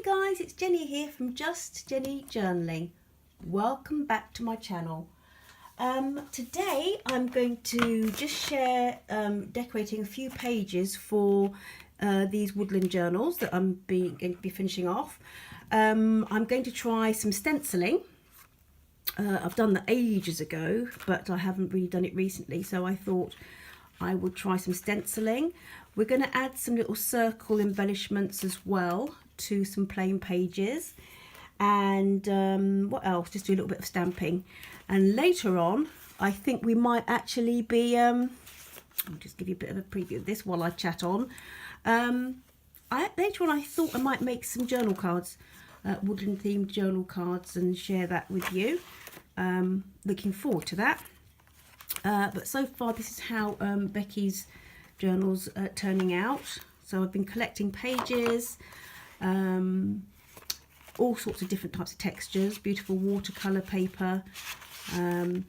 Hi guys, it's Jenny here from Just Jenny Journaling. Welcome back to my channel. Today I'm going to just share decorating a few pages for these woodland journals that I'm going to be finishing off. I'm going to try some stenciling. I've done that ages ago, but I haven't really done it recently, so I thought I would try some stenciling. We're going to add some little circle embellishments as well to some plain pages, and what else, just do a little bit of stamping. And later on I think we might actually be I'll just give you a bit of a preview of this while I chat on. Later on I thought I might make some journal cards, woodland themed journal cards, and share that with you. Looking forward to that. But so far this is how Becky's journals are turning out. So I've been collecting pages, all sorts of different types of textures, beautiful watercolour paper, and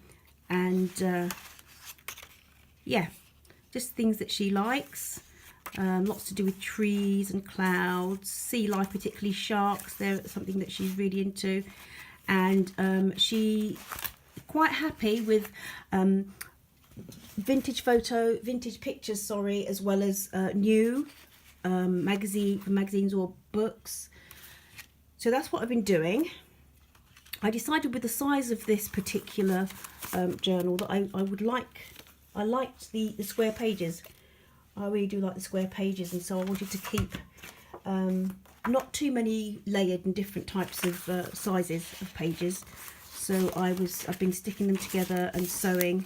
yeah, just things that she likes. Lots to do with trees and clouds, sea life, particularly sharks. They're something that she's really into, and she quite happy with vintage pictures, as well as new magazines or books. So that's what I've been doing. I decided with the size of this particular journal that I liked the square pages. I really do like the square pages, and so I wanted to keep not too many layered and different types of sizes of pages. So I've been sticking them together and sewing.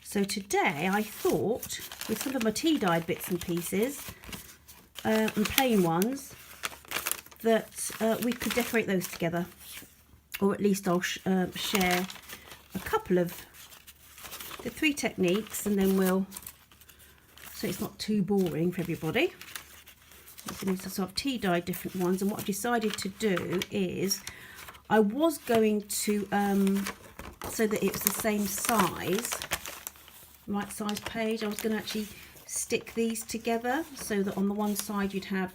So today I thought, with some of my tea dyed bits and pieces and plain ones, that we could decorate those together, or at least I'll share a couple of the 3 techniques, and then so it's not too boring for everybody. I'm going to sort of tea dye different ones, and what I've decided to do is I was going to so that it's the same size, right size page, I was going to actually stick these together so that on the one side you'd have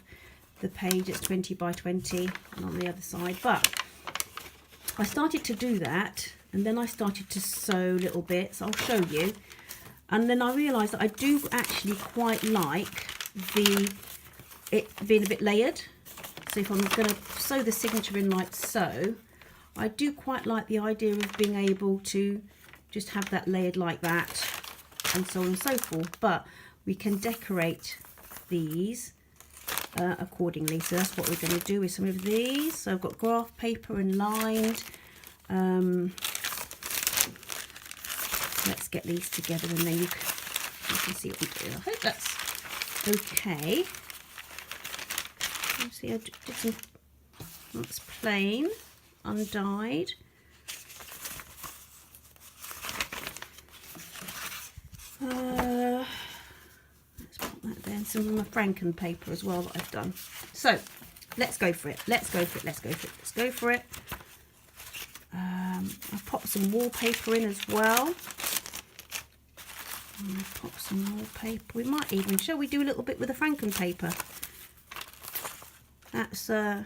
the page that's 20 by 20, and on the other side. But I started to do that, and then I started to sew little bits. I'll show you. And then I realised that I do actually quite like it being a bit layered. So if I'm going to sew the signature in like so, I do quite like the idea of being able to just have that layered like that, and so on and so forth. But we can decorate these accordingly. So that's what we're going to do with some of these. So I've got graph paper and lined. Let's get these together, and then you can see what we do. I hope that's okay. You see, I did some, that's plain, undyed. Let's put that there, and some of my Franken paper as well that I've done. So let's go for it. Let's go for it. Let's go for it. Let's go for it. I've popped some wallpaper in as well. Pop some wallpaper. We might even, shall we do a little bit with the Franken paper? That's for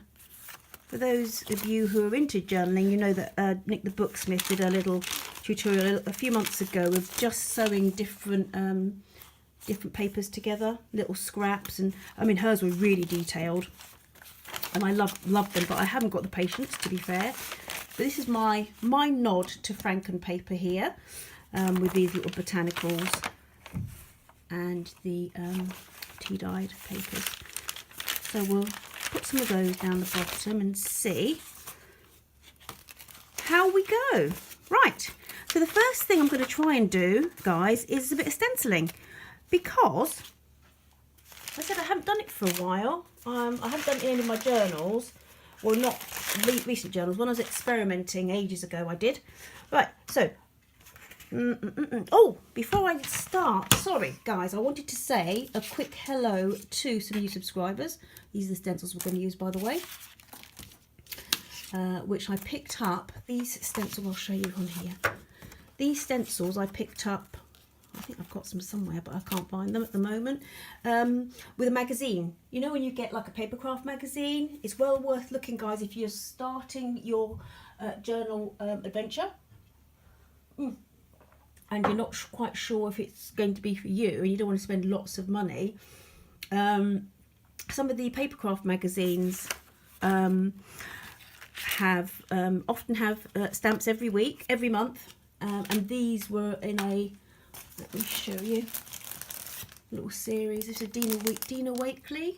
those of you who are into journaling, you know that Nick the Booksmith did a little tutorial a few months ago of just sewing different papers together, little scraps, and I mean hers were really detailed, and I love them, but I haven't got the patience, to be fair. But this is my nod to Franken paper here, with these little botanicals and the tea dyed papers. So we'll put some of those down the bottom and see how we go. Right, so the first thing I'm going to try and do, guys, is a bit of stenciling, because I said I haven't done it for a while. I haven't done it in any of my journals, well, not recent journals. When I was experimenting ages ago I did. Right, so oh, before I start, sorry guys, I wanted to say a quick hello to some new subscribers. These are the stencils we're going to use, by the way, which I picked up. These stencils, I'll show you on here. These stencils I picked up, I think I've got some somewhere, but I can't find them at the moment. With a magazine, you know when you get like a papercraft magazine, it's well worth looking, guys, if you're starting your journal adventure and you're not quite sure if it's going to be for you and you don't want to spend lots of money. Some of the papercraft magazines often have stamps every month, and these were in a, let me show you, little series. This is Dina Wakeley.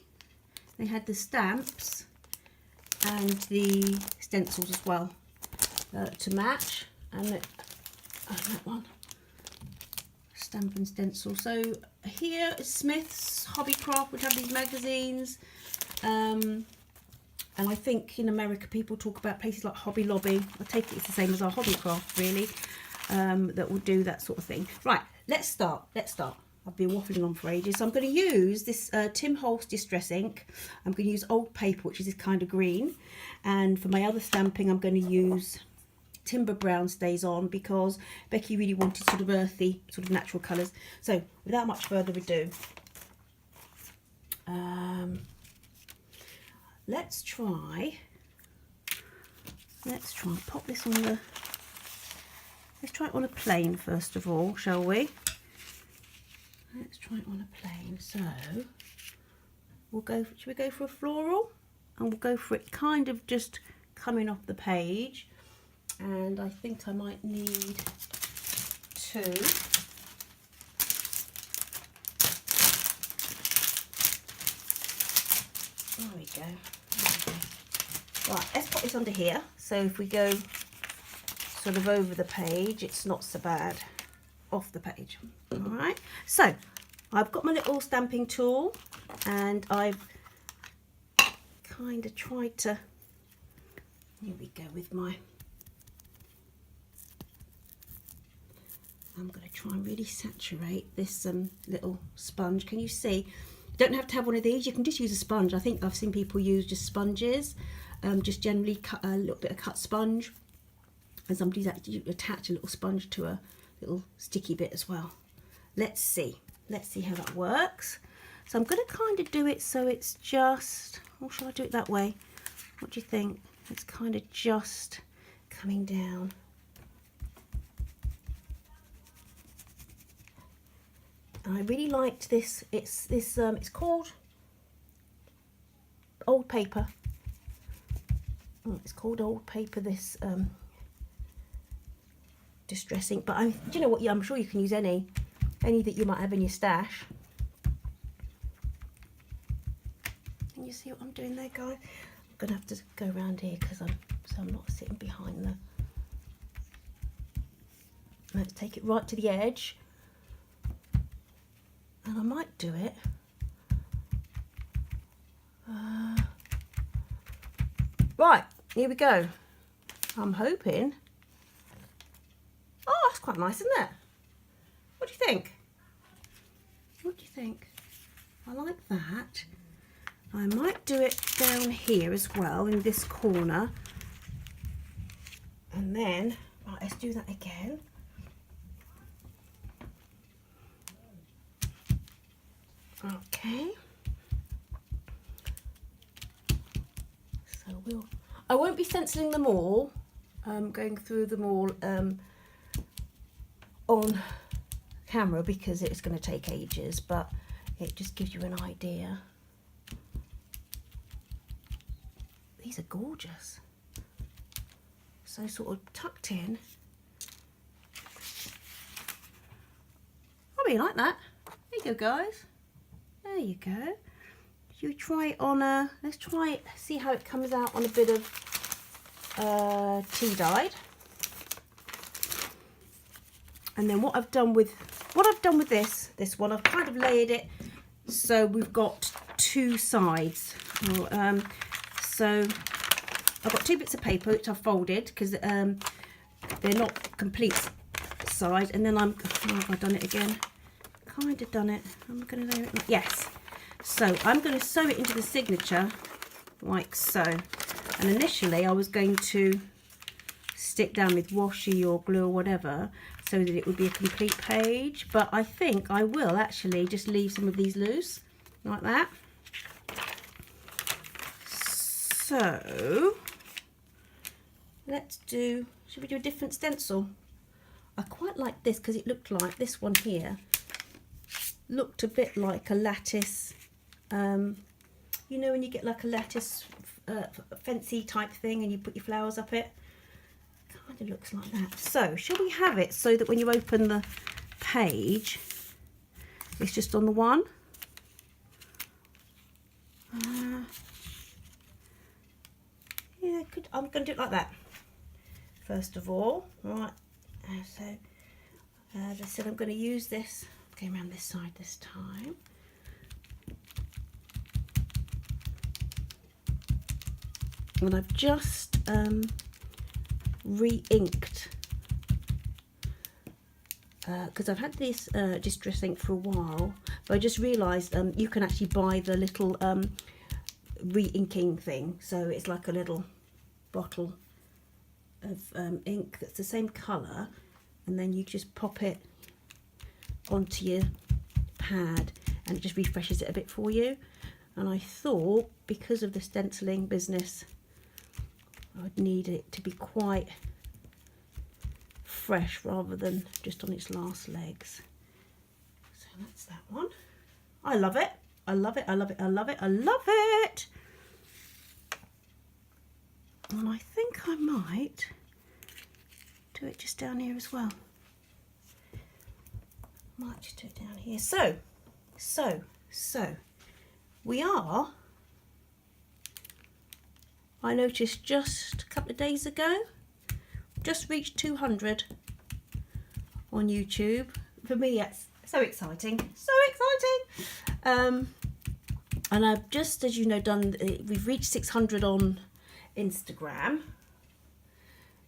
They had the stamps and the stencils as well to match, and that one, stamp and stencil. So here is Smith's Hobbycraft, which have these magazines, and I think in America people talk about places like Hobby Lobby. I take it it's the same as our Hobbycraft, really, that will do that sort of thing. Right, let's start. I've been waffling on for ages. So I'm going to use this Tim Holtz Distress ink. I'm going to use old paper, which is this kind of green, and for my other stamping I'm going to use Timber Brown Stays On, because Becky really wanted sort of earthy, sort of natural colours. So without much further ado, let's try pop this on the, let's try it on a plane first of all, shall we? Let's try it on a plane. So we'll go, should we go for a floral? And we'll go for it kind of just coming off the page. And I think I might need two. There we go. Right, let's put this under here. So if we go sort of over the page, it's not so bad off the page. All right. So I've got my little stamping tool, and I've kind of tried to, here we go with my, I'm going to try and really saturate this little sponge. Can you see? You don't have to have one of these. You can just use a sponge. I think I've seen people use just sponges, just generally cut a little bit of cut sponge, and somebody's actually attach a little sponge to a little sticky bit as well. Let's see how that works. So I'm going to kind of do it so it's just, or shall I do it that way? What do you think? It's kind of just coming down. I really liked this. It's called old paper. It's called old paper, this distress ink. But do you know what? Yeah, I'm sure you can use any that you might have in your stash. Can you see what I'm doing there, guys? I'm gonna have to go around here because I'm not sitting behind the. Let's take it right to the edge. And I might do it right, here we go. I'm hoping, oh, that's quite nice, isn't it? What do you think? What do you think? I like that. I might do it down here as well, in this corner, and then right, let's do that again. Okay, so I won't be stenciling them all, going through them all on camera because it's going to take ages, but it just gives you an idea. These are gorgeous. So sort of tucked in. I really like that. There you go, guys. There you go. You try it on a, let's try it, see how it comes out on a bit of tea dyed. And then what I've done with this one, I've kind of layered it so we've got two sides. So I've got two bits of paper which I've folded because they're not complete size, and then oh, have I done it again? Kind of done it. I'm going to layer it. Yes. So I'm going to sew it into the signature like so. And initially I was going to stick down with washi or glue or whatever. so that it would be a complete page, but I think I will actually just leave some of these loose like that. So let's do, should we do a different stencil? I quite like this because it looked like this one here looked a bit like a lattice, you know when you get like a lattice fancy type thing and you put your flowers up it, kind of looks like that. So shall we have it so that when you open the page it's just on the one? Yeah, I'm going to do it like that first of all. Right, so as I said, I'm going to use this, going around this side this time. And I've just re-inked because I've had this distress ink for a while, but I just realised you can actually buy the little re-inking thing, so it's like a little bottle of ink that's the same colour, and then you just pop it onto your pad and it just refreshes it a bit for you. And I thought because of the stenciling business I'd need it to be quite fresh rather than just on its last legs. So that's that one. I love it. I love it. I love it. I love it. I love it. And I think I might do it just down here as well. Might just do it down here. So we are, I noticed just a couple of days ago, just reached 200 on YouTube. For me, that's so exciting, so exciting. And I've just, as you know, we've reached 600 on Instagram.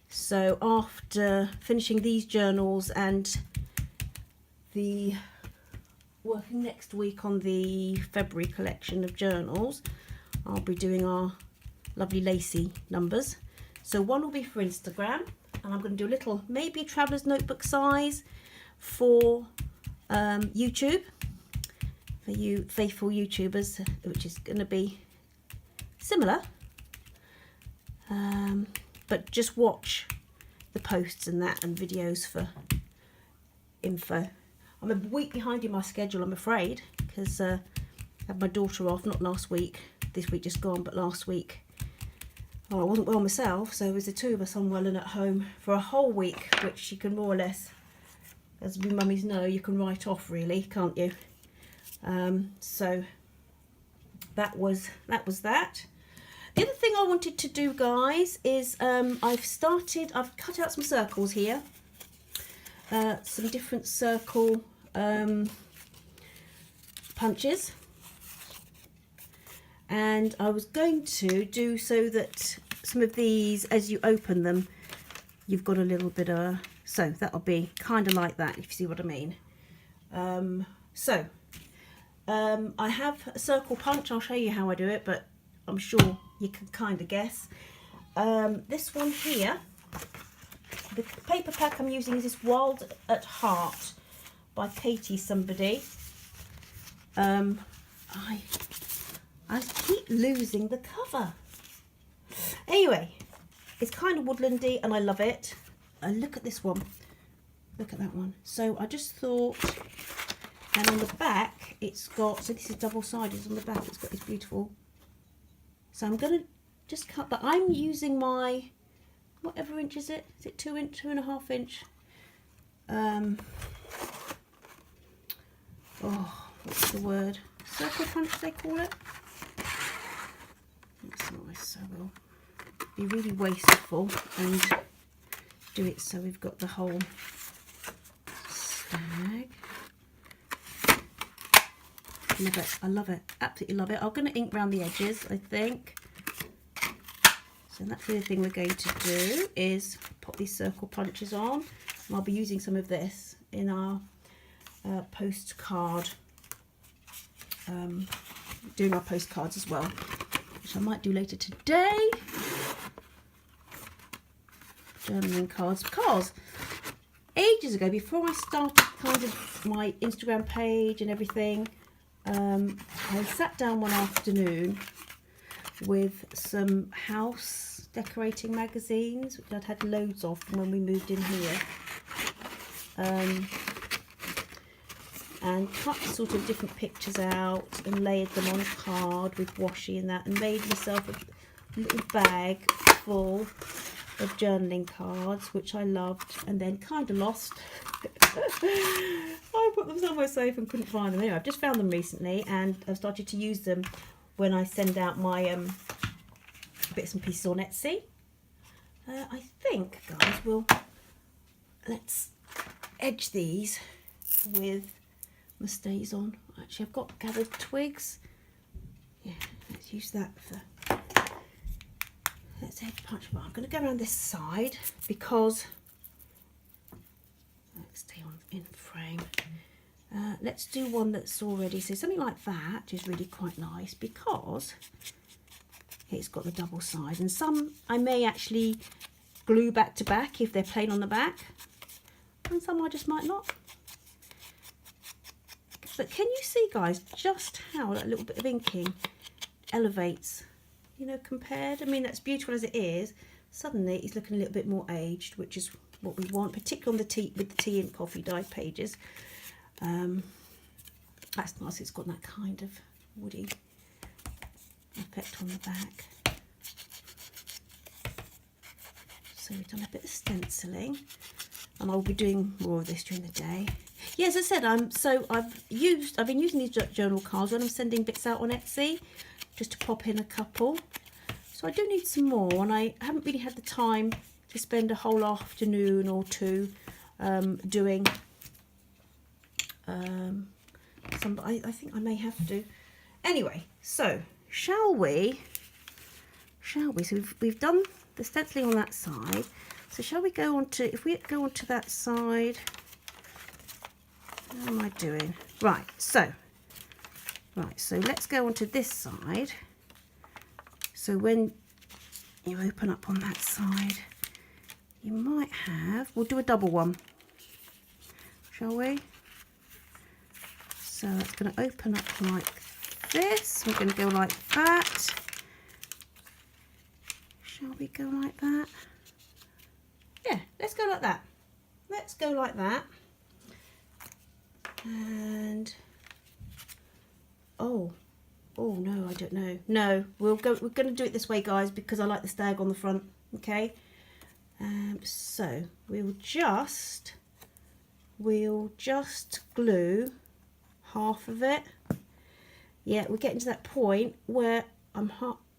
So after finishing these journals and the working next week on the February collection of journals, I'll be doing our lovely lacy numbers. So one will be for Instagram, and I'm going to do a little, maybe a traveller's notebook size for YouTube, for you faithful YouTubers, which is going to be similar, but just watch the posts and that and videos for info. I'm a week behind in my schedule, I'm afraid, because I had my daughter off, not last week, this week just gone, but last week. Oh, I wasn't well myself, so it was the two of us unwell and at home for a whole week, which you can more or less, as we mummies know, you can write off really, can't you? So that was that. The other thing I wanted to do, guys, is I've cut out some circles here, some different circle punches, and I was going to do so that some of these, as you open them, you've got a little bit of, so that'll be kind of like that, if you see what I mean. I have a circle punch. I'll show you how I do it, but I'm sure you can kind of guess. This one here, the paper pack I'm using is this Wild at Heart by Katie somebody. I keep losing the cover. Anyway, it's kind of woodlandy and I love it. And look at this one. Look at that one. So I just thought, and on the back it's got, so this is double-sided, on the back it's got this beautiful, so I'm going to just cut that. I'm using my, whatever inch is it? Is it 2.5 inch? Oh, what's the word? Circle punch, they call it. That's nice, so we'll be really wasteful and do it so we've got the whole stag. Love it, I love it, absolutely love it. I'm going to ink around the edges, I think. So that's the other thing we're going to do, is pop these circle punches on. And I'll be using some of this in our postcard, doing our postcards as well, which I might do later today. Journaling cards, because ages ages ago, before I started kind of my Instagram page and everything, I sat down one afternoon with some house decorating magazines, which I'd had loads of from when we moved in here, and cut sort of different pictures out and layered them on a card with washi and that, and made myself a little bag full of journaling cards, which I loved, and then kind of lost. I put them somewhere safe and couldn't find them. Anyway, I've just found them recently, and I've started to use them when I send out my bits and pieces on Etsy. I think, guys, let's edge these with my stays on. Actually, I've got gathered twigs. Yeah, let's use that for... Let's edge punch. Well, I'm going to go around this side because... Let's stay on in frame. Let's do one that's already... So something like that is really quite nice because it's got the double side. And some I may actually glue back to back if they're plain on the back. And some I just might not. But can you see, guys, just how that little bit of inking elevates, you know, compared? I mean, that's beautiful as it is. Suddenly it's looking a little bit more aged, which is what we want, particularly on the tea, with the tea and coffee dyed pages. That's nice. It's got that kind of woody effect on the back. So we've done a bit of stenciling, and I'll be doing more of this during the day. Yeah, as I said, I've been using these journal cards when I'm sending bits out on Etsy, just to pop in a couple. So I do need some more, and I haven't really had the time to spend a whole afternoon or two doing some. I think I may have to. Anyway, so shall we? So we've done the stenciling on that side. So shall we go on to, if we go on to that side, how am I doing? Right, so let's go on to this side. So when you open up on that side, you might have, we'll do a double one, shall we? So it's going to open up like this. We're going to go like that. Shall we go like that? Yeah, let's go like that. Let's go like that. And oh no, I don't know. No, we're going to do it this way, guys, because I like the stag on the front. Okay. So we'll just glue half of it. Yeah, we're getting to that point where I'm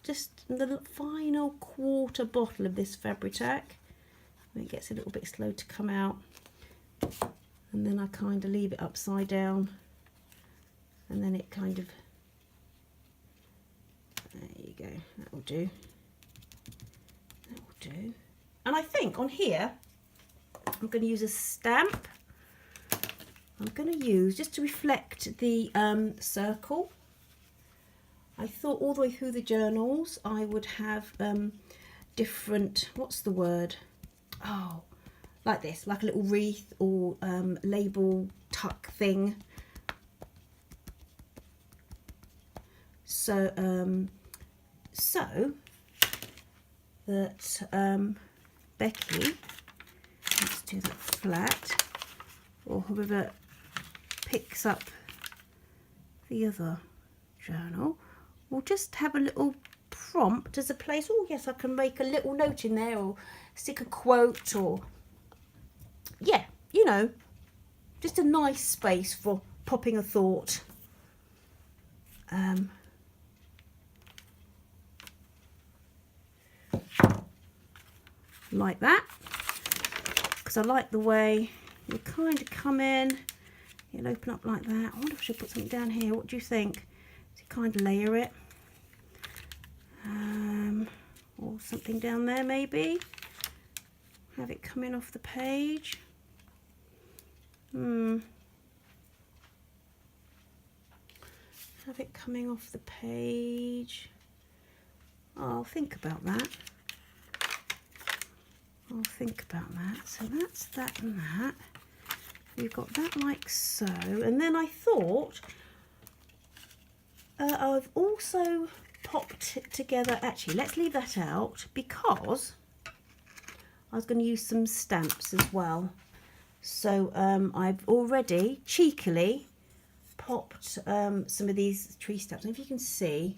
just in the final quarter bottle of this Fabri-Tac. It gets a little bit slow to come out, and then I kind of leave it upside down, and then it kind of, there you go, that will do, that will do. And I think on here I'm going to use a stamp. I'm going to use, just to reflect the circle, I thought all the way through the journals I would have different, what's the word, oh, like this, like a little wreath or label tuck thing. So that Becky, let's do that flat, or whoever picks up the other journal, we'll just have a little prompt as a place. Oh yes, I can make a little note in there, or stick a quote, or yeah, you know, just a nice space for popping a thought. Like that, because I like the way you kind of come in, you'll open up like that. I wonder if I should put something down here. What do you think? So you kind of layer it, or something down there maybe. Have it coming off the page. Have it coming off the page. Oh, I'll think about that. I'll think about that. So that's that and that. we've got that like so. And then I thought I've also popped together, actually let's leave that out because I was going to use some stamps as well. So I've already cheekily popped some of these tree stamps. And if you can see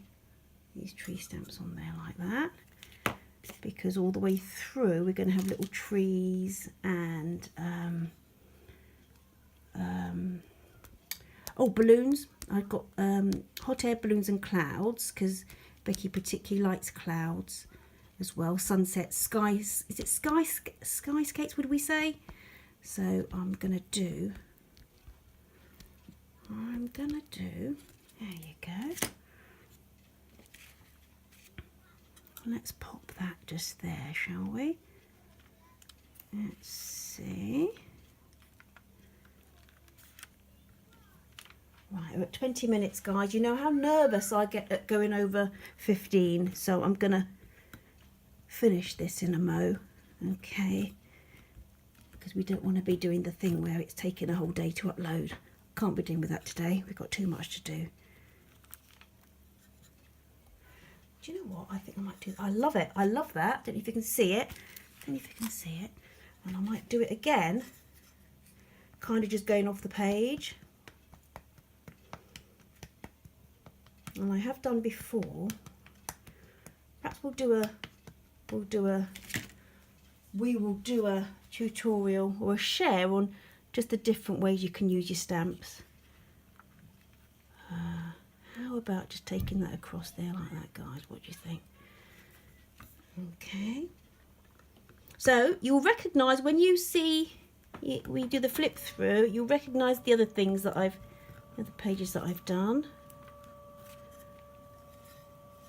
these tree stamps on there like that, because all the way through we're going to have little trees and oh, balloons. I've got hot air balloons and clouds because Becky particularly likes clouds as well. Sunset, skies, is it skyscapes would we say? So I'm gonna do, there you go. Let's pop that just there, shall we? Let's see. Right, we're at 20 minutes, guys. You know how nervous I get at going over 15, so I'm gonna finish this in a mo, okay? Because we don't want to be doing the thing where it's taking a whole day to upload. Can't be doing with that today. We've got too much to do. Do you know what? I think I might do. I love it. I love that. Don't know if you can see it. Don't know if you can see it. And I might do it again. Kind of just going off the page. And I have done before. Perhaps we will do a tutorial or a share on just the different ways you can use your stamps. How about just taking that across there like that, guys? What do you think? Okay. So you'll recognise when you see we do the flip through, you'll recognise the other things that the other pages that I've done.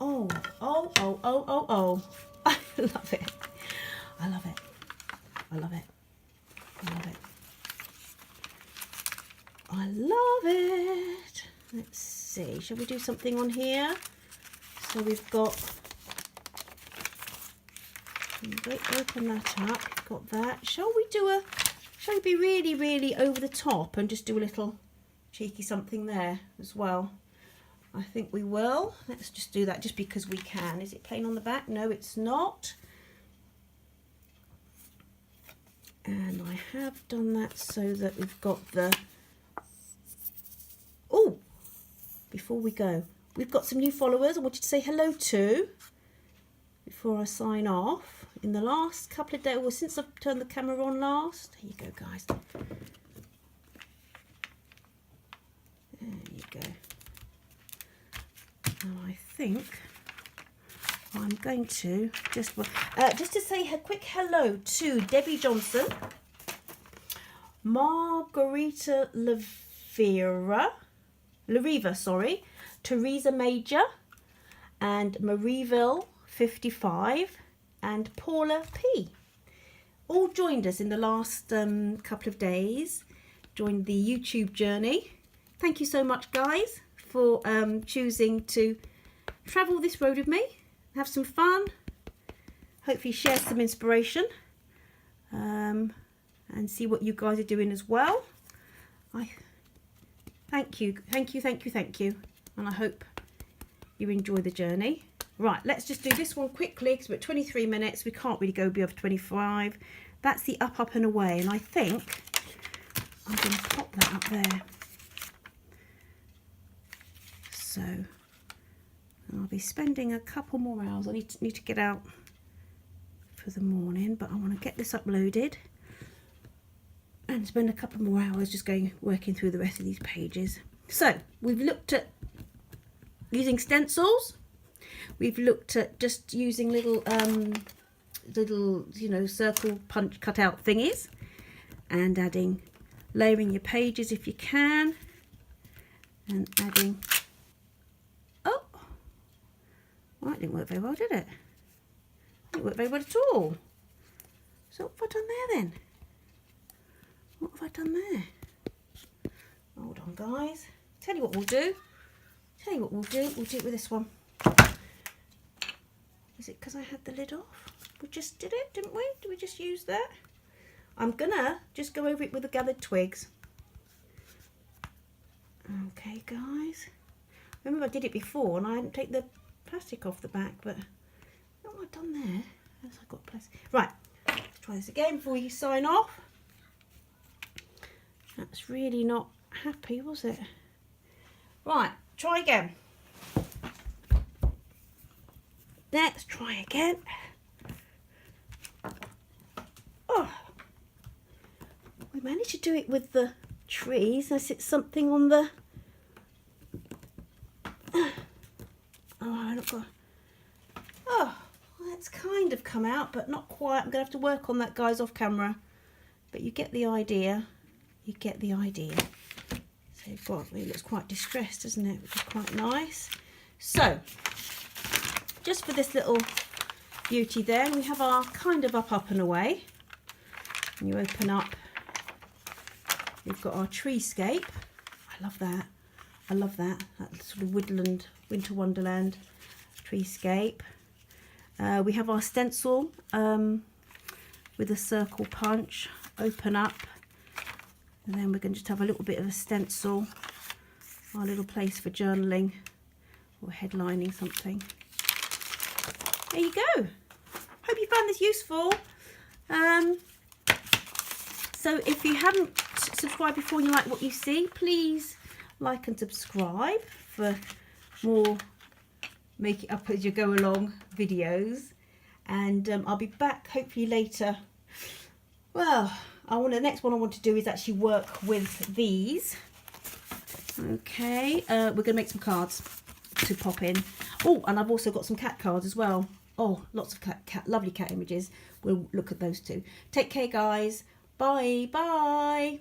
Oh. I love it. I love it. I love it. I love it. I love it. Let's see. Shall we do something on here? So we've got. Open that up. Got that. Shall we be really, really over the top and just do a little cheeky something there as well? I think we will. Let's just do that just because we can. Is it plain on the back? No, it's not. And I have done that so that we've got the... Oh, before we go, we've got some new followers I want you to say hello to before I sign off. In the last couple of days, well, since I've turned the camera on last, here you go, guys. There you go. And I think I'm going to just to say a quick hello to Debbie Johnson, Margarita Lariva, sorry, Teresa Major, and Marieville 55, and Paula P. All joined us in the last couple of days, joined the YouTube journey. Thank you so much, guys, for choosing to travel this road with me, have some fun, hopefully share some inspiration, and see what you guys are doing as well. Thank you, and I hope you enjoy the journey. Right, let's just do this one quickly because we're at 23 minutes. We can't really go beyond 25. That's the up and away, and I think I'm going to pop that up there. So I'll be spending a couple more hours. I need to get out for the morning, but I want to get this uploaded and spend a couple more hours just working through the rest of these pages. So we've looked at using stencils. We've looked at just using little circle punch cutout thingies and layering your pages if you can, and adding. Oh, well, that didn't work very well, did it? It didn't work very well at all. So what have I done there then? What have I done there? Hold on, guys. Tell you what we'll do. We'll do it with this one. Is it because I had the lid off? We just did it, didn't we? Did we just use that? I'm gonna just go over it with the gathered twigs. Okay, guys. Remember I did it before and I hadn't taken the plastic off the back, but what have I done there? As I got plastic. Right, let's try this again before we sign off. That's really not happy, was it? Right, try again. Let's try again. Oh, we managed to do it with the trees. Unless it's something on the. Oh, not got. Oh, well, that's kind of come out, but not quite. I'm gonna have to work on that, guys, off camera. But you get the idea. You get the idea. So you've got. It looks quite distressed, doesn't it? Which is quite nice. So, just for this little beauty, there we have our kind of up and away. And you open up. We've got our treescape. I love that. I love that. That sort of woodland, winter wonderland treescape. We have our stencil with a circle punch. Open up. And then we're going to just have a little bit of a stencil. Our little place for journaling or headlining something. There you go. Hope you found this useful. So if you haven't subscribed before and you like what you see, please like and subscribe for more make it up as you go along videos. And I'll be back hopefully later. Well, the next one I want to do is actually work with these. Okay, we're going to make some cards to pop in. Oh, and I've also got some cat cards as well. Oh, lots of lovely cat images. We'll look at those too. Take care, guys. Bye. Bye.